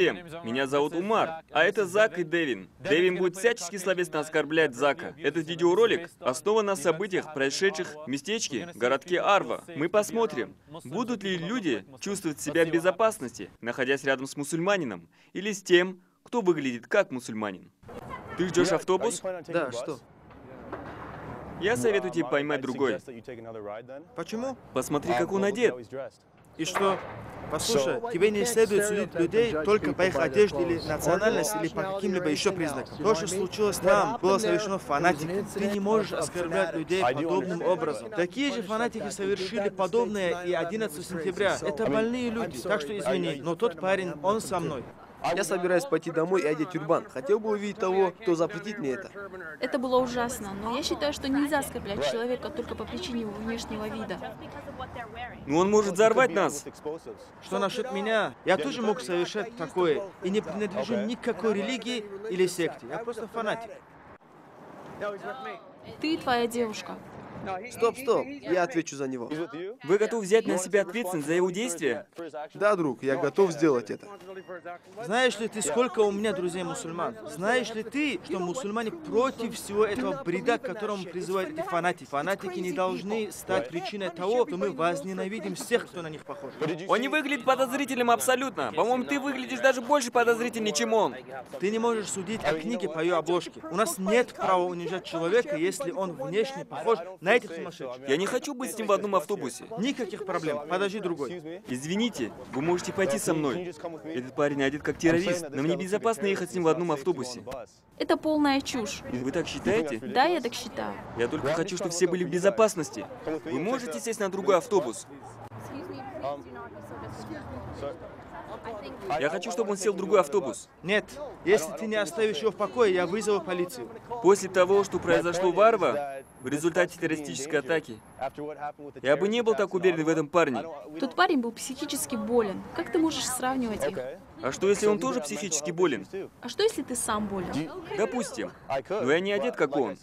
всем. Меня зовут Умар, а это Зак и Дэвин. Дэвин будет всячески словесно оскорблять Зака. Этот видеоролик основан на событиях, происшедших в местечке, городке Арва. Мы посмотрим, будут ли люди чувствовать себя в безопасности, находясь рядом с мусульманином, или с тем, кто выглядит как мусульманин. Ты ждешь автобус? Да, что? Я советую тебе поймать другой. Почему? Посмотри, как он одет. И что? Послушай, тебе не следует судить людей только по их одежде или национальности, или по каким-либо еще признакам. То, что случилось там, было совершено фанатиком. Ты не можешь оскорблять людей подобным образом. Такие же фанатики совершили подобное и 11 сентября. Это больные люди, так что извини, но тот парень, он со мной. Я собираюсь пойти домой и одеть тюрбан. Хотел бы увидеть того, кто запретит мне это. Это было ужасно, но я считаю, что нельзя оскорблять человека только по причине его внешнего вида. Но он может взорвать нас. Что насчет меня? Я тоже мог совершать такое, и не принадлежу ни к какой религии или секте. Я просто фанатик. Ты и твоя девушка. Стоп, я отвечу за него. Вы готовы взять на себя ответственность за его действия? Да, друг, я готов сделать это. Знаешь ли ты, сколько у меня друзей-мусульман? Знаешь ли ты, что мусульмане против всего этого бреда, к которому призывают эти фанатики? Фанатики не должны стать причиной того, что мы возненавидим всех, кто на них похож. Он не выглядит подозрительным абсолютно. По-моему, ты выглядишь даже больше подозрительнее, чем он. Ты не можешь судить о книге по ее обложке. У нас нет права унижать человека, если он внешне похож на этих сумасшедших. Я не хочу быть с ним в одном автобусе. Никаких проблем. Подожди другой. Извините, вы можете пойти со мной. Этот парень одет как террорист. Нам небезопасно ехать с ним в одном автобусе. Это полная чушь. Вы так считаете? Да, я так считаю. Я только хочу, чтобы все были в безопасности. Вы можете сесть на другой автобус? Я хочу, чтобы он сел в другой автобус. Нет, если ты не оставишь его в покое, я вызову полицию. После того, что произошло в Арва, в результате террористической атаки, я бы не был так уверен в этом парне. Тот парень был психически болен. Как ты можешь сравнивать их? А что, если он тоже психически болен? А что, если ты сам болен? Допустим. Но я не одет, как он.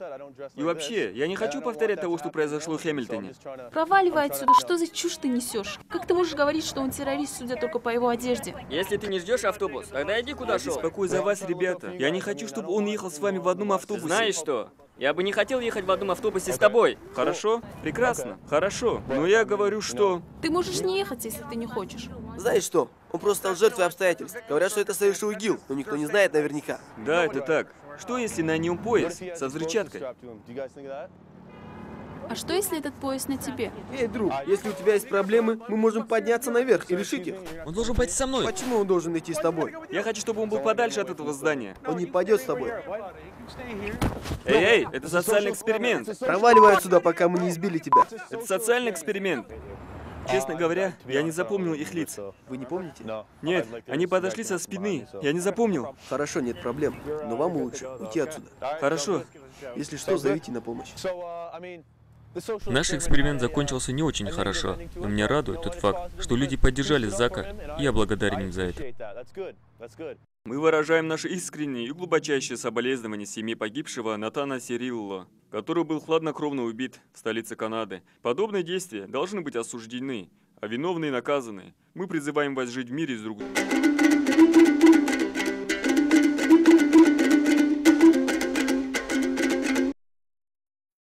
И вообще, я не хочу повторять того, что произошло в Хэмилтоне. Проваливай отсюда, что за чушь ты несешь? Как ты можешь говорить, что он террорист, судя только по его одежде? Если ты не ждешь автобус, тогда иди куда шел. Беспокоюсь за вас, ребята. Я не хочу, чтобы он ехал с вами в одном автобусе. Знаешь что? Я бы не хотел ехать в одном автобусе с тобой. Хорошо? Прекрасно. Хорошо. Но я говорю, что... Ты можешь не ехать, если ты не хочешь. Знаешь что? Он просто стал жертвой обстоятельств. Говорят, что это совершил ИГИЛ, но никто не знает наверняка. Да, это так. Что, если на нем пояс со взрывчаткой? А что, если этот пояс на тебе? Эй, друг, если у тебя есть проблемы, мы можем подняться наверх и решить их. Он должен пойти со мной. Почему он должен идти с тобой? Я хочу, чтобы он был подальше от этого здания. Он не пойдет с тобой. Эй, это социальный эксперимент. Проваливай отсюда, пока мы не избили тебя. Это социальный эксперимент. Честно говоря, я не запомнил их лиц. Вы не помните? Нет, они подошли со спины. Я не запомнил. Хорошо, нет проблем. Но вам лучше уйти отсюда. Хорошо. Если что, зовите на помощь. Наш эксперимент закончился не очень хорошо, но меня радует тот факт, что люди поддержали Зака, и я благодарен им за это. Мы выражаем наше искреннее и глубочайшее соболезнование семье погибшего Натана Сирилло, который был хладнокровно убит в столице Канады. Подобные действия должны быть осуждены, а виновные наказаны. Мы призываем вас жить в мире с друг другом.